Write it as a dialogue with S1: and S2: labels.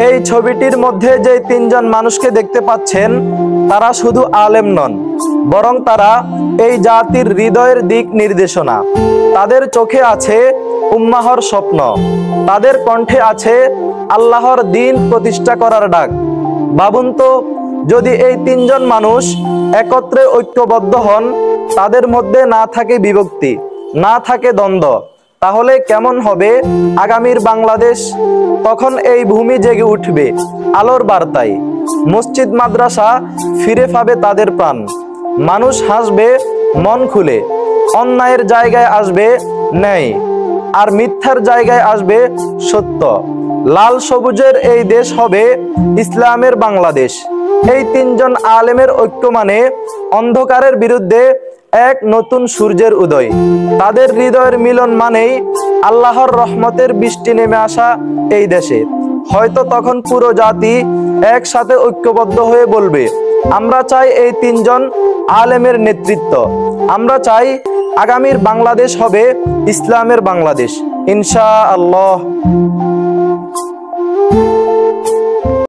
S1: এই ছবিটির মধ্যে যে তিনজন মানুষকে দেখতে পাচ্ছেন তারা শুধু আলেম নন, বরং তারা এই জাতির হৃদয়ের দিক নির্দেশনা। তাদের চোখে আছে উম্মাহর স্বপ্ন, তাদের কণ্ঠে আছে আল্লাহর দ্বীন প্রতিষ্ঠা করার ডাক। ভাবুন তো, যদি এই তিনজন মানুষ একত্রে ঐক্যবদ্ধ হন, তাদের মধ্যে না থাকে বিভক্তি, না থাকে দ্বন্দ্ব, তাহলে কেমন হবে আগামীর বাংলাদেশ? তখন এই ভূমি জেগে উঠবে আলোর বার্তায়, মসজিদ মাদ্রাসা ফিরে পাবে তাদের প্রাণ, মানুষ হাসবে মন খুলে, অন্যায়ের জায়গায় আসবে ন্যায়, আর মিথ্যার জায়গায় আসবে সত্য। লাল সবুজের এই দেশ হবে ইসলামের বাংলাদেশ। এই তিনজন আলেমের ঐক্য মানে অন্ধকারের বিরুদ্ধে এক নতুন সূর্যের উদয়। তাদের হৃদয়ের মিলন মানেই আল্লাহর রহমতের বৃষ্টি নেমে আসা এই দেশে। হয়তো তখন পুরো জাতি একসাথে ঐক্যবদ্ধ হয়ে বলবে, আমরা চাই এই তিনজন আলেমের নেতৃত্ব, আমরা চাই আগামীর বাংলাদেশ হবে ইসলামের বাংলাদেশ, ইনশাআল্লাহ।